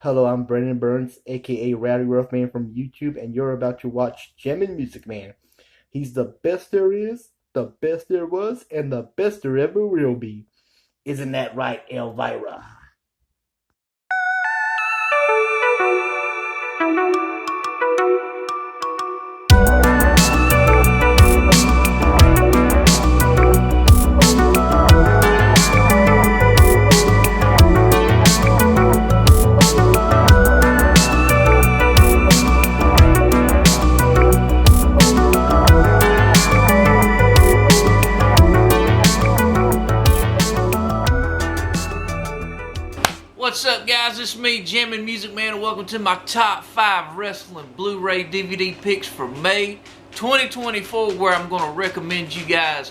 Hello, I'm Brandon Burns, aka RowdyRoughMan from YouTube, and you're about to watch Jammin' Music Man. He's the best there is, the best there was, and the best there ever will be. Isn't that right, Elvira? What's up, guys? It's me, Jammin' Music Man, and welcome to my top 5 Wrestling Blu Ray DVD picks for May 2024, where I'm going to recommend you guys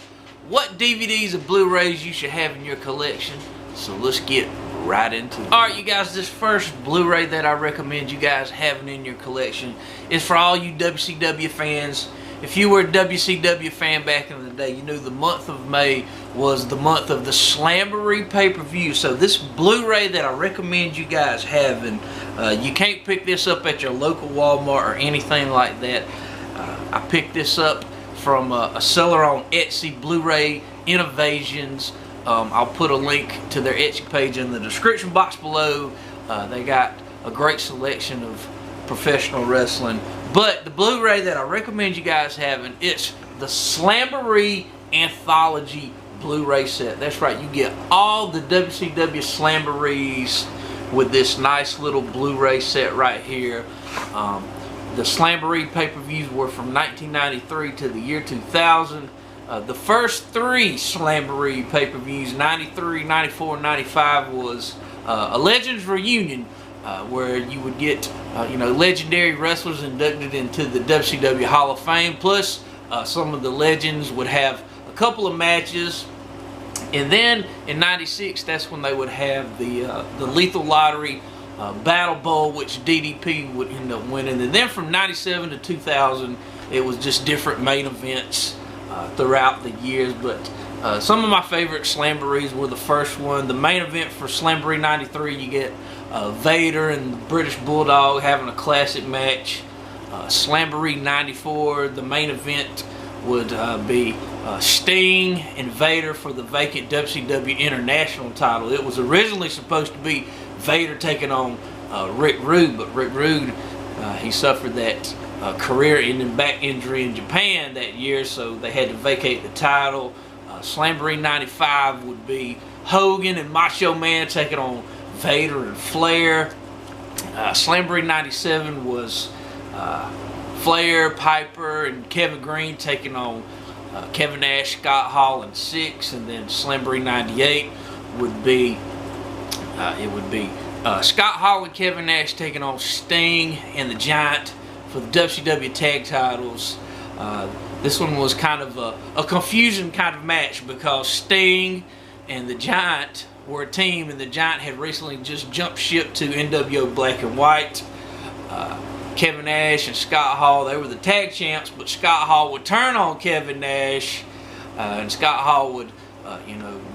what DVDs and Blu Rays you should have in your collection. So let's get right into it. Alright, you guys, this first Blu Ray that I recommend you guys having in your collection is for all you WCW fans. If you were a WCW fan back in the day, you knew the month of May was the month of the Slamboree pay-per-view. So this Blu-ray that I recommend you guys having, you can't pick this up at your local Walmart or anything like that. I picked this up from a seller on Etsy, Blu-ray Innovations. I'll put a link to their Etsy page in the description box below. They got a great selection of professional wrestling. But the Blu-ray that I recommend you guys having, it's the Slamboree Anthology Blu-ray set. That's right, you get all the WCW Slamborees with this nice little Blu-ray set right here. The Slamboree pay-per-views were from 1993 to the year 2000. The first 3 Slamboree pay-per-views, 93, 94, 95, was a Legends reunion, where you would get legendary wrestlers inducted into the WCW Hall of Fame. Plus, some of the legends would have a couple of matches. And then in '96, that's when they would have the Lethal Lottery Battle Bowl, which DDP would end up winning. And then from '97 to 2000, it was just different main events throughout the years. But some of my favorite Slamborees were the first one. The main event for Slamboree '93, you get Vader and the British Bulldog having a classic match. Slamboree '94, the main event would be Sting and Vader for the vacant WCW International title. It was originally supposed to be Vader taking on Rick Rude, but Rick Rude, he suffered that career-ending back injury in Japan that year, so they had to vacate the title. Slamboree '95 would be Hogan and Macho Man taking on Vader and Flair. Slamboree '97 was Flair, Piper, and Kevin Green taking on Kevin Nash, Scott Hall, and Six. And then Slamboree '98 would be Scott Hall and Kevin Nash taking on Sting and the Giant for the WCW tag titles. This one was kind of a confusing kind of match because Sting and the Giant were a team, and the Giant had recently just jumped ship to NWO Black and White. Kevin Nash and Scott Hall, they were the tag champs, but Scott Hall would turn on Kevin Nash, and Scott Hall would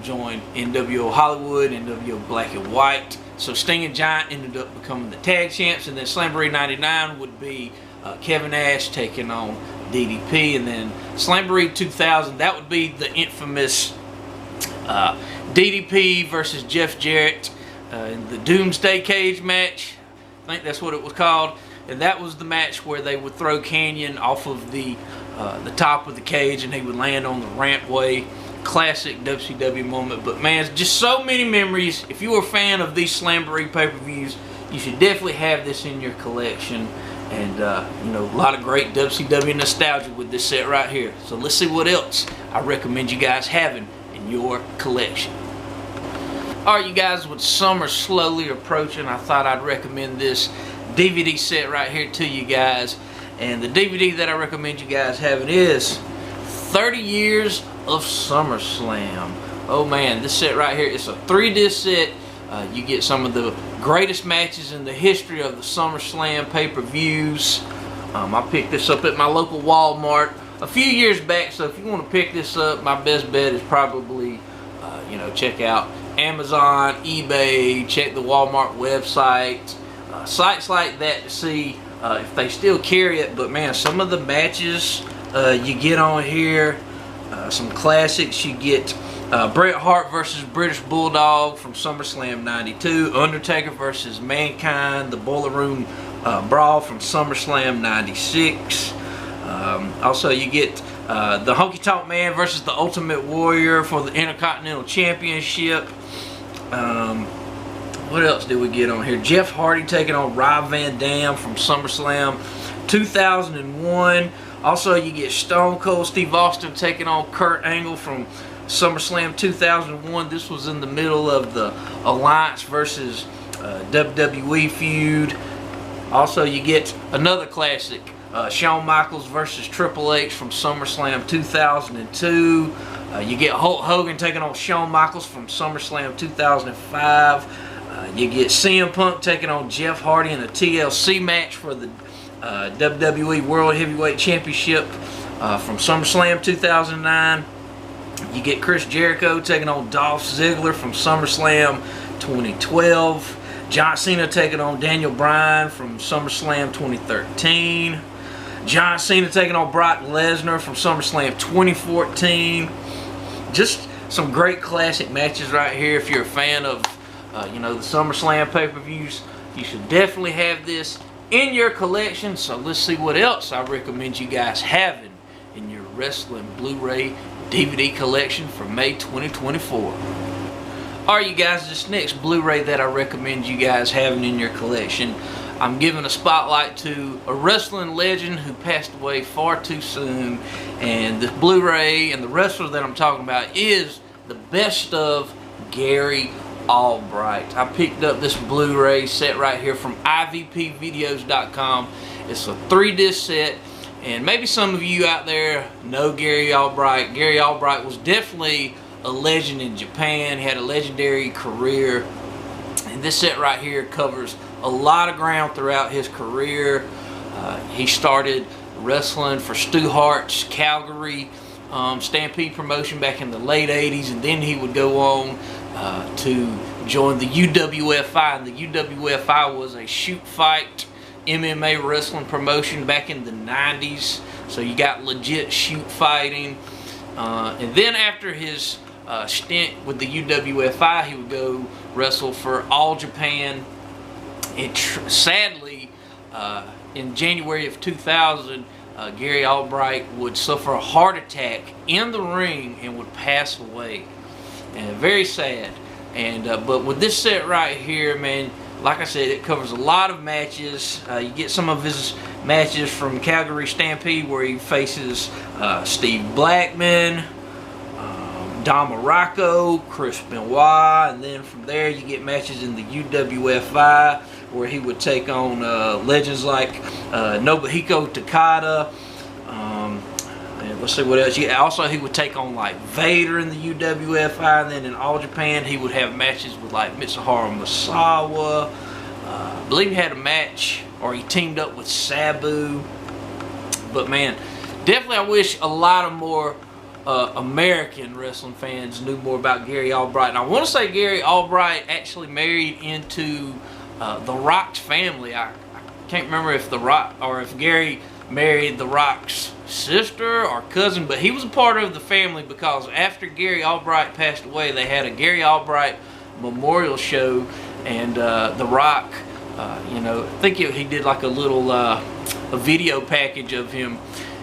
join NWO Hollywood, NWO Black and White. So Sting and Giant ended up becoming the tag champs. And then Slamboree '99 would be Kevin Nash taking on DDP. And then Slamboree 2000, that would be the infamous DDP versus Jeff Jarrett in the Doomsday Cage match. I think that's what it was called. And that was the match where they would throw Canyon off of the top of the cage and he would land on the rampway. Classic WCW moment. But man, just so many memories. If you were a fan of these Slamboree pay-per-views, you should definitely have this in your collection. And a lot of great WCW nostalgia with this set right here. So let's see what else I recommend you guys having in your collection. Alright, you guys, with summer slowly approaching, I thought I'd recommend this DVD set right here to you guys. And the DVD that I recommend you guys having is 30 Years of SummerSlam. Oh man, this set right here, it's a 3-disc set. You get some of the greatest matches in the history of the SummerSlam pay-per-views. I picked this up at my local Walmart a few years back, so if you want to pick this up, my best bet is probably check out Amazon, eBay, check the Walmart website. sites like that to see if they still carry it. But man, some of the matches you get on here, some classics. You get Bret Hart versus British Bulldog from SummerSlam '92, Undertaker versus Mankind, the Boiler Room Brawl from SummerSlam '96. Also, you get the Honky Tonk Man versus the Ultimate Warrior for the Intercontinental Championship. What else did we get on here? Jeff Hardy taking on Rob Van Dam from SummerSlam 2001. Also, you get Stone Cold Steve Austin taking on Kurt Angle from SummerSlam 2001. This was in the middle of the Alliance versus WWE feud. Also, you get another classic, Shawn Michaels versus Triple H from SummerSlam 2002. You get Hulk Hogan taking on Shawn Michaels from SummerSlam 2005. You get CM Punk taking on Jeff Hardy in a TLC match for the WWE World Heavyweight Championship from SummerSlam 2009. You get Chris Jericho taking on Dolph Ziggler from SummerSlam 2012. John Cena taking on Daniel Bryan from SummerSlam 2013. John Cena taking on Brock Lesnar from SummerSlam 2014. Just some great classic matches right here. If you're a fan of you know, the SummerSlam pay-per-views, you should definitely have this in your collection. So let's see what else I recommend you guys having in your Wrestling Blu Ray DVD collection for May 2024. Alright, you guys, this next Blu Ray that I recommend you guys having in your collection, I'm giving a spotlight to a wrestling legend who passed away far too soon. And this Blu Ray and the wrestler that I'm talking about is the best of Gary Albright. I picked up this Blu Ray set right here from ivpvideos.com. It's a 3-disc set. And maybe some of you out there know Gary Albright. Gary Albright was definitely a legend in Japan. He had a legendary career. And this set right here covers a lot of ground throughout his career. He started wrestling for Stu Hart's Calgary Stampede promotion back in the late 80s. And then he would go on to join the UWFI. And the UWFI was a shoot fight MMA wrestling promotion back in the 90s. So you got legit shoot fighting. And then after his stint with the UWFI, he would go wrestle for All Japan. And sadly, in January of 2000, Gary Albright would suffer a heart attack in the ring and would pass away. And very sad. And but with this set right here, man, like I said, it covers a lot of matches. You get some of his matches from Calgary Stampede where he faces Steve Blackman, Don Morocco, Chris Benoit, and then from there you get matches in the UWFI where he would take on legends like Nobuhiko Takada. And let's see what else. Also, he would take on like Vader in the UWFI, and then in All Japan he would have matches with like Mitsuharu Misawa. I believe he had a match, or he teamed up with Sabu. But man, definitely I wish a lot of more American wrestling fans knew more about Gary Albright. And I want to say Gary Albright actually married into The Rock's family. I can't remember if The Rock or if Gary married The Rock's sister or cousin, but he was a part of the family because after Gary Albright passed away, they had a Gary Albright memorial show, and The Rock, you know, I think he did like a little a video package of him,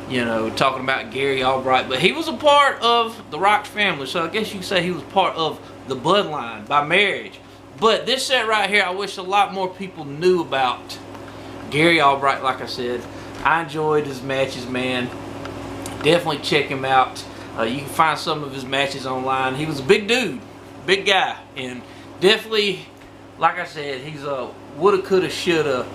you know, talking about Gary Albright. But he was a part of The Rock's family, so I guess you could say he was part of the bloodline by marriage. But this set right here, I wish a lot more people knew about Gary Albright. Like I said, I enjoyed his matches, man. Definitely check him out. You can find some of his matches online. He was a big dude, big guy, and definitely, like I said, he's a woulda, coulda, shoulda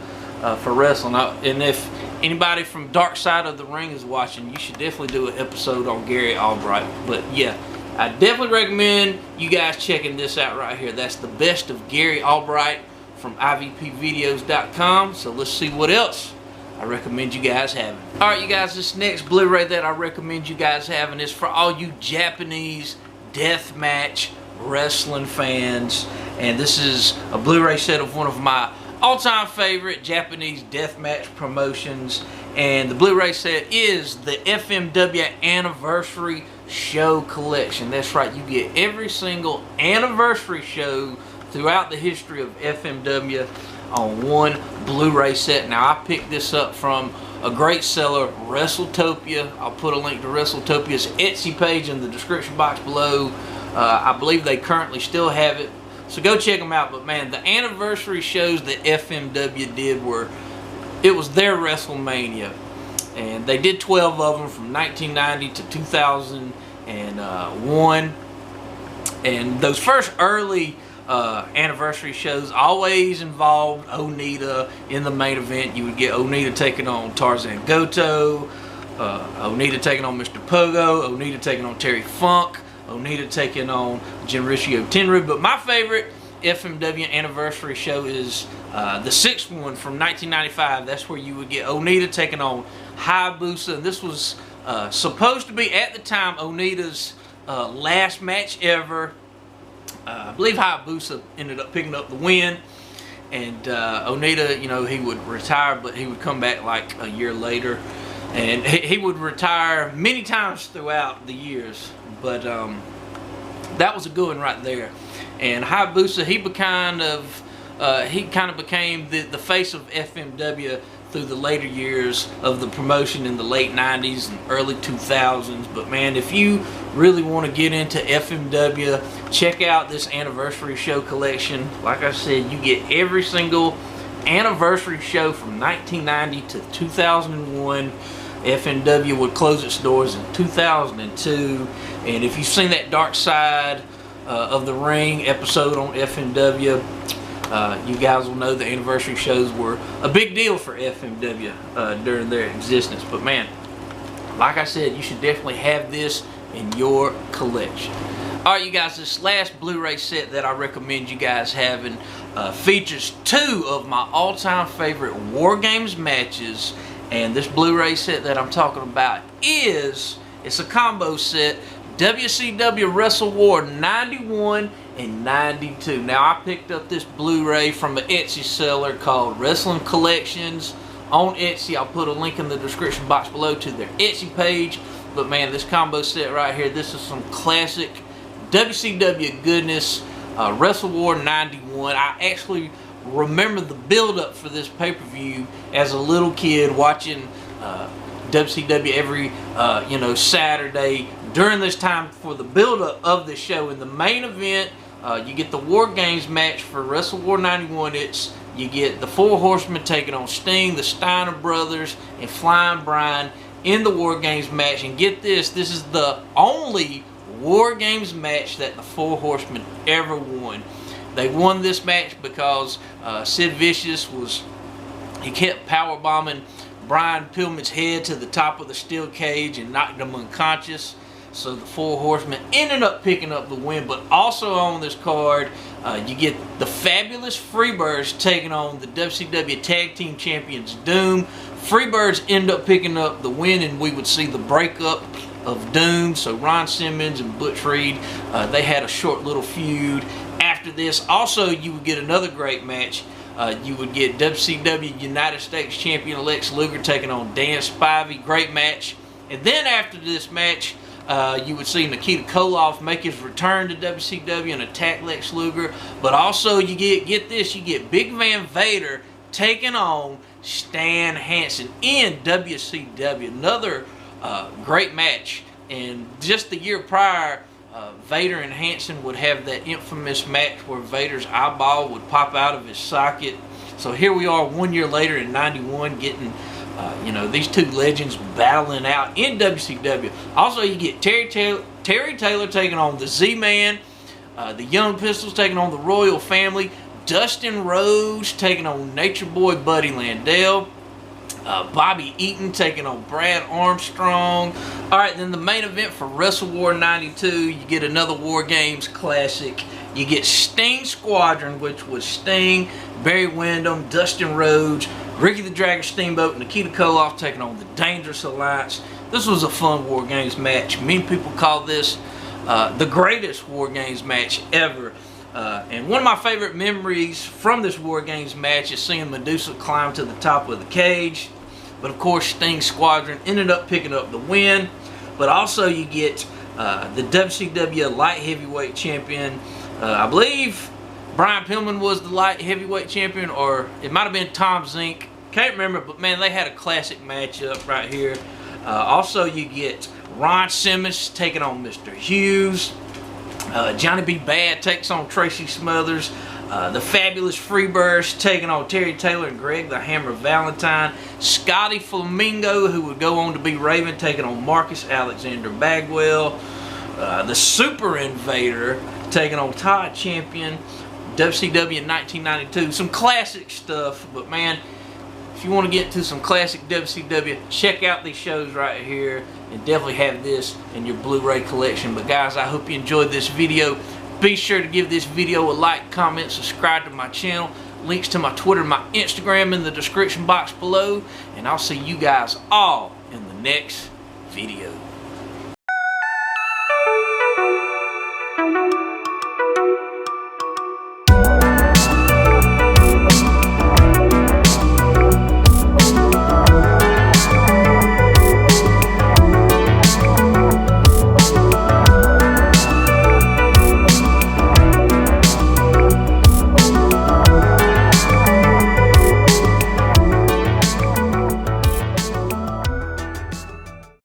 for wrestling. And if anybody from Dark Side of the Ring is watching, you should definitely do an episode on Gary Albright. But yeah, I definitely recommend you guys checking this out right here. That's the best of Gary Albright from ivpvideos.com. So let's see what else I recommend you guys having. Alright, you guys, this next Blu Ray that I recommend you guys having is for all you Japanese deathmatch wrestling fans. And this is a Blu Ray set of one of my all-time favorite Japanese deathmatch promotions, and the Blu-ray set is the FMW Anniversary Show Collection. That's right, you get every single anniversary show throughout the history of FMW on one Blu-ray set. Now, I picked this up from a great seller, WrestleTopia. I'll put a link to WrestleTopia's Etsy page in the description box below. I believe they currently still have it, so go check them out. But man, the anniversary shows that FMW did it was their WrestleMania, and they did 12 of them from 1990 to 2001. And those first early anniversary shows always involved Onita in the main event. You would get Onita taking on Tarzan Goto, Onita taking on Mr. Pogo, Onita taking on Terry Funk, Onita taking on Genrishio Tenryu. But my favorite FMW anniversary show is the sixth one from 1995. That's where you would get Onita taking on Hayabusa. And this was supposed to be, at the time, Onita's last match ever. I believe Hayabusa ended up picking up the win, and Onita, you know, he would retire, but he would come back like a year later, and he would retire many times throughout the years, but that was a good one right there. And Hayabusa, he kind of became the face of FMW through the later years of the promotion in the late 90s and early 2000s. But man, if you really want to get into FMW, check out this anniversary show collection. Like I said, you get every single anniversary show from 1990 to 2001. FMW would close its doors in 2002. And if you've seen that Dark Side of the Ring episode on FMW, you guys will know the anniversary shows were a big deal for FMW during their existence. But man, like I said, you should definitely have this in your collection. Alright, you guys, this last Blu-ray set that I recommend you guys having features two of my all-time favorite War Games matches. And this Blu-ray set that I'm talking about it's a combo set, WCW Wrestle War 91 and 92. Now, I picked up this Blu-ray from an Etsy seller called Wrestling Collections on Etsy. I'll put a link in the description box below to their Etsy page. But man, this combo set right here, this is some classic WCW goodness. Wrestle War 91. I actually remember the build-up for this pay-per-view as a little kid, watching WCW every Saturday during this time for the build-up of the show. In the main event, you get the War Games match for Wrestle War 91. You get the Four Horsemen taking on Sting, the Steiner Brothers, and Flying Brian in the War Games match. And get this, this is the only War Games match that the Four Horsemen ever won. They won this match because Sid Vicious he kept powerbombing Brian Pillman's head to the top of the steel cage and knocked him unconscious. So the Four Horsemen ended up picking up the win. But also on this card, you get the Fabulous Freebirds taking on the WCW Tag Team Champions Doom. Freebirds end up picking up the win, and we would see the breakup of Doom. So Ron Simmons and Butch Reed, they had a short little feud. After this, also, you would get another great match. You would get WCW United States Champion Lex Luger taking on Dan Spivey. Great match. And then after this match, you would see Nikita Koloff make his return to WCW and attack Lex Luger. But also, you get this, you get Big Van Vader taking on Stan Hansen in WCW. Another great match. And just the year prior, Vader and Hansen would have that infamous match where Vader's eyeball would pop out of his socket. So here we are 1 year later in 91 getting these two legends battling out in WCW. Also, you get Terry Taylor taking on the Z-Man, the Young Pistols taking on the Royal Family, Dustin Rhodes taking on Nature Boy Buddy Landell, Bobby Eaton taking on Brad Armstrong. Alright, then the main event for Wrestle War 92, you get another War Games classic. You get Sting Squadron, which was Sting, Barry Windham, Dustin Rhodes, Ricky the Dragon Steamboat, Nikita Koloff taking on the Dangerous Alliance. This was a fun War Games match. Many people call this the greatest War Games match ever. And one of my favorite memories from this War Games match is seeing Medusa climb to the top of the cage. But of course, Sting's squadron ended up picking up the win. But also you get the WCW Light Heavyweight Champion. I believe Brian Pillman was the Light Heavyweight Champion, or it might have been Tom Zink. Can't remember, but man, they had a classic matchup right here. Also, you get Ron Simmons taking on Mr. Hughes. Johnny B. Bad takes on Tracy Smothers. The Fabulous Freebirds taking on Terry Taylor and Greg the Hammer Valentine. Scotty Flamingo, who would go on to be Raven, taking on Marcus Alexander Bagwell. The Super Invader taking on Todd Champion. WCW in 1992. Some classic stuff, but man, if you want to get into some classic WCW, check out these shows right here and definitely have this in your Blu-ray collection. But guys, I hope you enjoyed this video. Be sure to give this video a like, comment, subscribe to my channel. Links to my Twitter and my Instagram in the description box below. And I'll see you guys all in the next video.